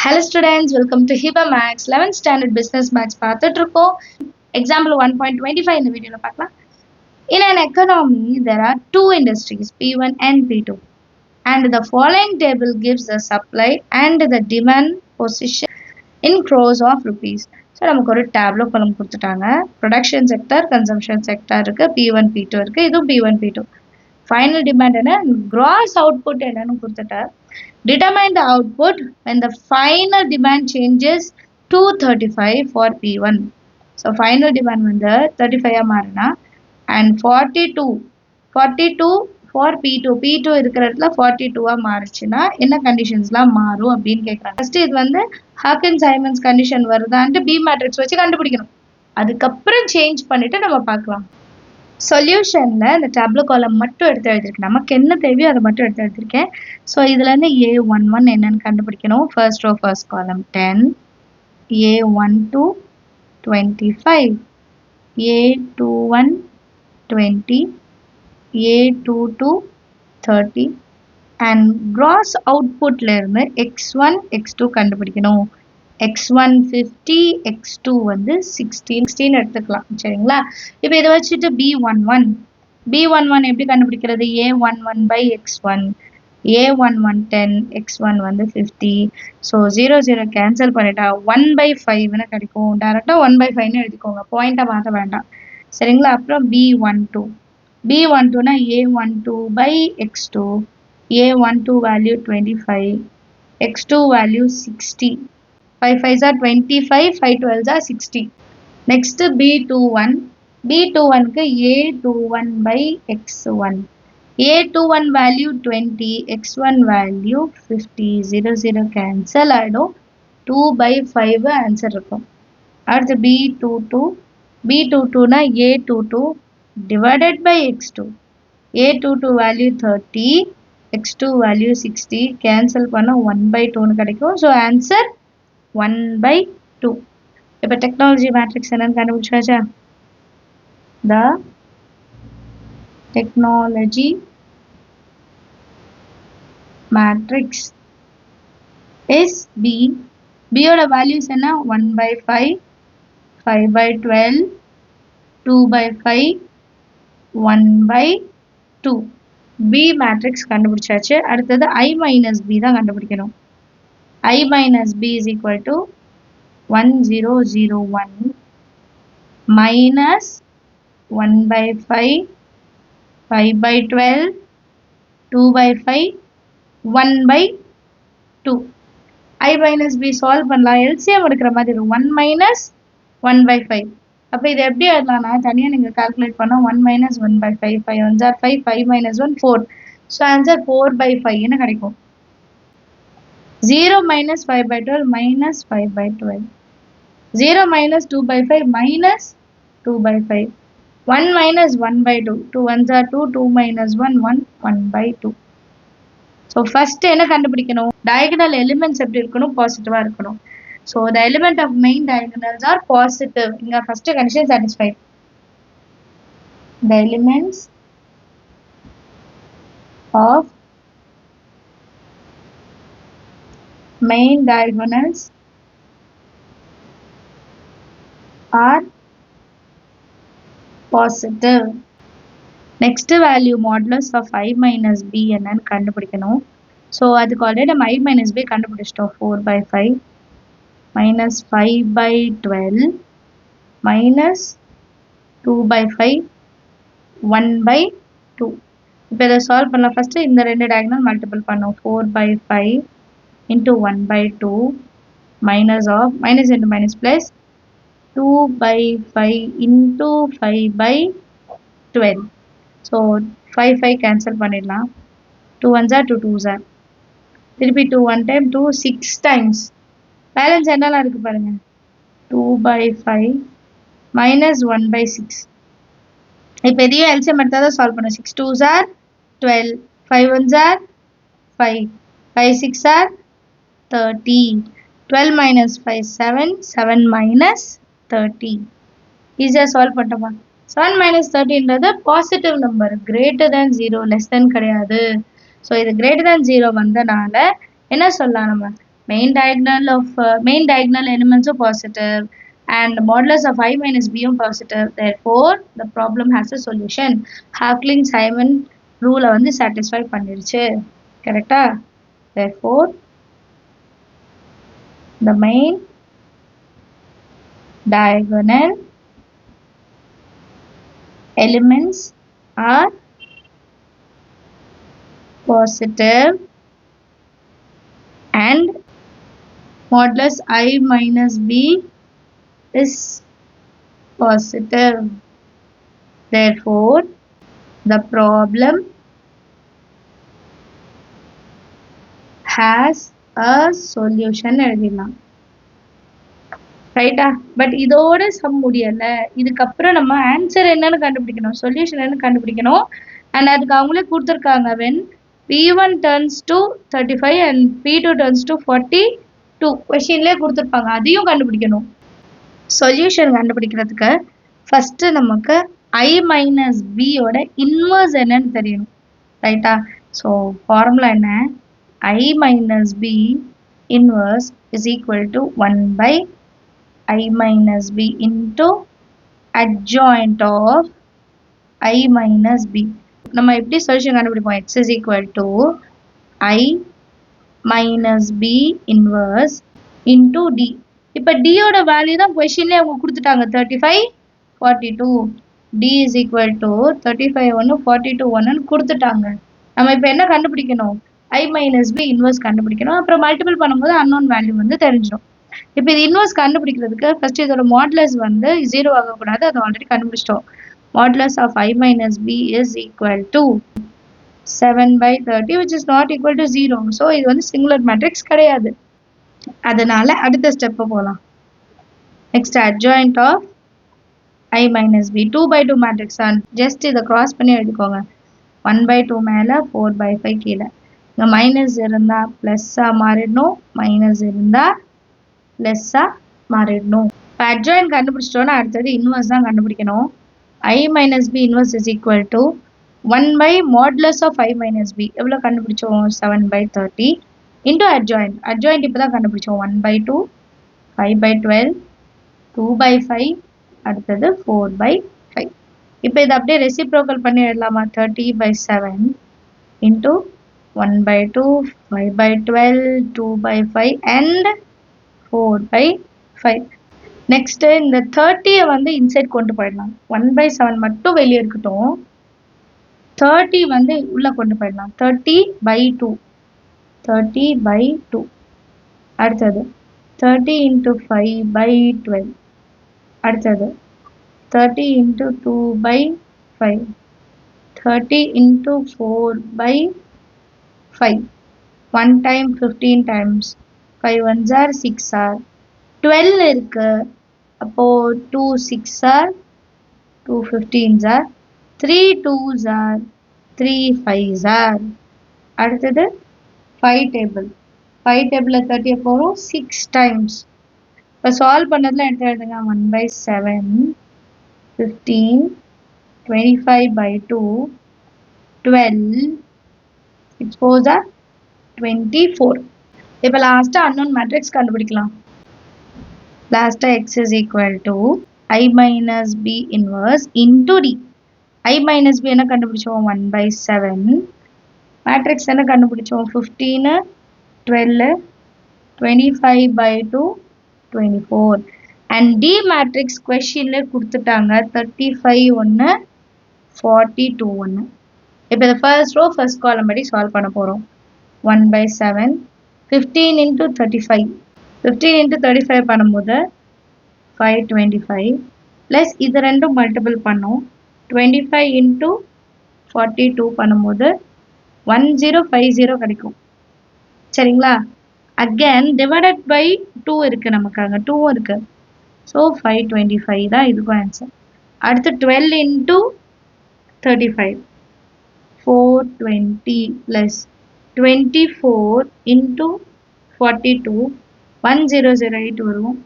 Hello students, welcome to HIBA Max 11th Standard Business Max பார்த்துட்டு இருக்கோம். Example 1.25 இந்த வீடியோல பார்க்கலாம். In an economy, there are two industries, P1 and P2. And the following table gives the supply and the demand position in crores of rupees. So நமக்கு ஒரு டேப்லோ column கொடுத்துட்டாங்க. Production sector, consumption sector இருக்கு, P1, P2 இருக்கு, இதுவும் P1, P2. Final demand என்ன, cross output என்னன்னு கொடுத்துட்டார். Determine the output when the final demand changes to 35 for P1. So final demand வந்து 35 மாறினா and 42 for P2. P2 இருக்கிற இடத்துல 42 மாறிச்சுன்னா என்ன கண்டிஷன்ஸ்லாம் மாறும் அப்படின்னு கேட்குறாங்க. ஃபர்ஸ்ட் இது வந்து ஹாக்கின்ஸ்-சைமன்ஸ் கண்டிஷன் வருதான்ட்டு பி மேட்ரிக்ஸ் வச்சு கண்டுபிடிக்கணும். அதுக்கப்புறம் சேஞ்ச் பண்ணிட்டு நம்ம பார்க்கலாம். சொல்யூஷனில் இந்த டேப்லோ காலம் மட்டும் எடுத்து எழுதியிருக்கேன். நமக்கு என்ன தேவையோ அதை மட்டும் எடுத்து எழுதியிருக்கேன். ஸோ இதுலேருந்து A11 என்னன்னு கண்டுபிடிக்கணும். First row first column 10, A12 25, A21 20, A22 30 and cross அவுட்புட்லேருந்து X1 X2 கண்டுபிடிக்கணும். X1 50, X2 வந்து 16 எடுத்துக்கலாம். சரிங்களா? இப்போ இதை வச்சுட்டு B11 எப்படி கண்டுபிடிக்கிறது? A11 by X1, A11 10, X1 வந்து 50. ஸோ 0 கேன்சல் பண்ணிட்டா 1/5 கிடைக்கும். டேரெக்டாக 1/5 எழுதிக்கோங்க, பாயிண்ட்டை மாற்ற வேண்டாம். சரிங்களா? அப்புறம் B12னா A12 by X2, A12 value 25, X2 value 60. 5 5s are 25, 5 12s are 60. Next B21. B21க்கு A21 by X1. A21 value 20, X1 value 50. 0 cancel ஆயிடும். 2/5 ஆன்சர் இருக்கும். அடுத்து B22னா A22 divided by X2. A22 value 30, X2 value 60. cancel பண்ண 1/2 கிடைக்கும். So answer 1/2. இப்போ technology matrix என்னன்னு கண்டுபிடிச்சாச்சா? The technology matrix is B. B ஓட values என்ன? 1/5, 5/12, 2/5, 1/2. B matrix கண்டுபிடிச்சாச்சு. அடுத்தது I minus B தான் கண்டுபிடிக்கணும். I minus B is equal to 1001 minus 1/5, 5/12, 2/5, 1/2. I minus B solve பண்ணலாம். LCM எடுக்கிற மாதிரி இருக்கும். 1 minus 1/5. அப்போ இது எப்படி எழுதலாம்னா, தனியாக நீங்கள் கால்குலேட் பண்ணால் 1 minus 1/5, 5 1s are 5, 5 minus 1 4. So answer 4/5 கிடைக்கும். 0 minus 5/12 minus 5/12. 0 minus 2/5 minus 2/5. 1 minus 1/2. 2 1s are 2, 2 minus 1, 1, 1/2. So first என்ன கண்டுபிடிக்கணும்? டயகனல் எலிமெண்ட்ஸ் எப்படி இருக்கணும்? பாசிட்டிவாக இருக்கணும். So the element of main diagonals are positive. இங்கே first condition satisfied. The elements of main diagonals are positive. Next value modulus of I minus B என்னன்னு கண்டுபிடிக்கணும். So அதுக்கு ஆல்ரெடி நம்ம I minus B கண்டுபிடிச்சிட்டோம். 4/5 minus 5/12 minus 2/5, 1/2. இப்போ இதை solve பண்ணலாம். First இந்த ரெண்டு டயகனல் மல்டிபிள் பண்ணோம். 4/5 into 1/2 minus of minus into minus plus 2/5 into 5/12. so 5 cancel பண்ணிடலாம். 2 1s are 2 2s are திருப்பி 2 1 time 2 6 times. பேலன்ஸ் என்னெல்லாம் இருக்கு பாருங்க. 2/5 minus 1/6. இப்போ இதையே எல்சிஎம் எடுத்தால் தான் சால்வ் பண்ணணும். 6 2s are 12, 5 1s are 5, 5 6 are 30. 12 minus 5 7, 7 minus 30. ஈஸியாக சால்வ் பண்ணிட்டோமா? 7 minus 30ன்றது positive number, greater than 0, less than கிடையாது. ஸோ இது கிரேட்டர் தேன் 0 வந்தனால என்ன சொல்லலாம் நம்ம? main diagonal elements are positive and modulus of I minus b positive. Therefore, the problem has a solution. Harcling-Simon rule வந்து satisfy பண்ணிருச்சு. கரெக்டா? Therefore, the main diagonal elements are positive and modulus I minus b is positive. Therefore, the problem has a solution எழுதிடலாம். ரைட்டா? But இதோட some முடியல. இதுக்கப்புறம் நம்ம answer என்னன்னு கண்டுபிடிக்கணும், சொல்யூஷன் என்னன்னு கண்டுபிடிக்கணும். அண்ட் அதுக்கு அவங்களே கொடுத்துருக்காங்க when p1 turns to 35 and p2 turns to 42 கொஸ்டின்லேயே கொடுத்துருப்பாங்க, அதையும் கண்டுபிடிக்கணும். சொல்யூஷன் கண்டுபிடிக்கிறதுக்கு ஃபர்ஸ்ட் நமக்கு I மைனஸ் பியோட இன்வர்ஸ் என்னன்னு தெரியணும். ரைட்டா? ஸோ ஃபார்முலா என்ன? I minus b inverse is equal to 1 by I minus b into adjoint of I minus b. நம்ம எப்படி சொல்யூஷன் கண்டுபிடிப்போம்? X is equal to I minus b inverse into d. இப்போ d ஓட value தான் கொஸ்டின்லேயே அவங்க கொடுத்துட்டாங்க 35 42. d is equal to 35 1 42 1 கொடுத்துட்டாங்க. நம்ம இப்போ என்ன கண்டுபிடிக்கணும்? I minus b inverse கண்டுபிடிக்கணும். அப்புறம் மல்டிபிள் பண்ணும்போது unknown வேல்யூ வந்து தெரிஞ்சிடும். இப்போ இது இன்வர்ஸ் கண்டுபிடிக்கிறதுக்கு ஃபர்ஸ்ட் இதோட மாடுலஸ் வந்து 0 ஆகக்கூடாது, அதை ஆல்ரெடி கண்டுபிடிச்சிட்டோம். Modulus of I minus b is equal to 7 by 30 which is not equal to 0. So இது வந்து சிங்குலர் மேட்ரிக்ஸ் கிடையாது. அதனால அடுத்த ஸ்டெப்பு போகலாம். Next adjoint of I minus b 2 by 2 matrix தான். ஜஸ்ட் இதை கிராஸ் பண்ணி எழுதிக்கோங்க. 1 by 2 மேலே 4 by 5 கீழே. இங்கே மைனஸ் இருந்தால் ப்ளஸ்ஸாக மாறிடணும், மைனஸ் இருந்தால் ப்ளஸ்ஸாக மாறிடணும். இப்போ அட்ஜாயின் கண்டுபிடிச்சிட்டோன்னா அடுத்தது இன்வர்ஸ் தான் கண்டுபிடிக்கணும். I minus b inverse is equal to 1 by modulus of I minus b. எவ்வளோ கண்டுபிடிச்சோம்? 7 by 30 into adjoint. adjoint இப்போ தான் கண்டுபிடிச்சோம். 1 by 2, 5 by 12, 2 by 5, அடுத்தது 4 by 5. இப்போ இதை அப்படியே ரெசிப்ரோக்கல் பண்ணி எழுதலாமா? 30 by 7 into 1 by 2, 5 by 12, 2 by 5 and 4 by 5. Next இந்த 30 வந்து இன்சைட் கொண்டு போயிடலாம். 1 by 7 மட்டும் வெளியே இருக்கட்டும், 30 வந்து உள்ளே கொண்டு போயிடலாம். 30 by 2, 30 by 2. அடுத்தது 30 into 5 by 12. அடுத்தது 30 into 2 by 5. 30 into 4 by 5. 1 time 15 times. 5 ones are 6 are 12 இருக்கு. அப்போ 2 6 are 2 15s are 3 2s are 3 5s are. அடுத்தது 5 table. 5 table 30 போகிறோம் 6 times. இப்போ சால்வ் பண்ணதில் எடுத்து எழுதுங்க. 1 by 7, 15, 25 by 2, 12, 6 4s are 24. இப்போ லாஸ்ட்டாக அன்னோன் மேட்ரிக்ஸ் கண்டுபிடிக்கலாம். லாஸ்ட்டாக x is equal to I minus b inverse into d. I minus b என்ன கண்டுபிடிச்சோம்? 1 by 7. மேட்ரிக்ஸ் என்ன கண்டுபிடிச்சோம்? 15, 12, 25 by 2, 24. And D matrix questionல கொடுத்துட்டாங்க 35 1 42 1. இப்போ the first row first column படி solve பண்ண போறோம். 1 by 7 15 into 35. 15 into 35 பண்ணும்போது 525 plus இது ரெண்டும் multiple பண்ணோம். 25 into 42 பண்ணும்போது 1050 கிடைக்கும். சரிங்களா? again divided by 2 இருக்கு, நமக்கு அங்கே 2 இருக்கு. ஸோ 525 தான் இதுக்கும் ஆன்சர். அடுத்து 12 into 35 420 plus 24 into 42 1008 வரும்.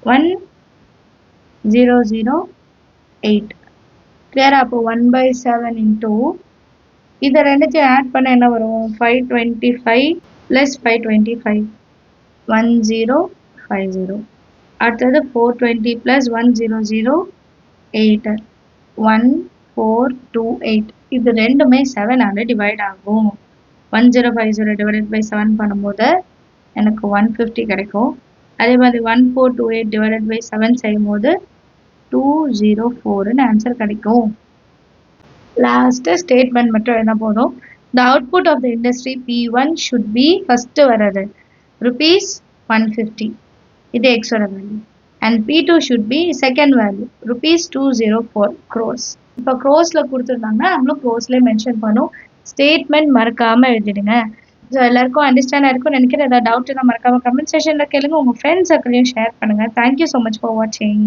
1008 கிளியரா? அப்போ 1 by 7 into இதை ரெண்டுத்தையும் ஆட் பண்ண என்ன வரும்? 525 plus 525 1050. அடுத்தது 420 plus 1008 1428. இது ரெண்டுமே 7 டிவைட் ஆகும். 1050 டிவைடட் பை 7 பண்ணும்போது எனக்கு 150 கிடைக்கும். அதே மாதிரி 1428 டிவைடட் பை 7 செய்யும்போது 204ன்னு ஆன்சர் கிடைக்கும். லாஸ்ட் ஸ்டேட்மெண்ட் மட்டும் எழுத போதும். The output of the industry P1 should be first வர்றது rupees 150. இது X ஓட value. And P2 should be second value rupees 204 crores. இப்போ க்ரோஸ்ல கொடுத்துருந்தாங்கன்னா நம்மளும் க்ரோஸ்லேயே மென்ஷன் பண்ணும். ஸ்டேட்மெண்ட் மறக்காம எழுதிடுங்க. ஸோ எல்லாருக்கும் அண்டர்ஸ்டாண்ட் ஆயிருக்கும் நினைக்கிறேன். ஏதாவது டவுட் இருந்தால் மறக்காம கமெண்ட் செஷன்ல கேளுங்க. உங்க ஃப்ரெண்ட்ஸ் சர்க்கிளையும் ஷேர் பண்ணுங்க. தேங்க்யூ ஸோ மச் ஃபார் வாட்சிங்.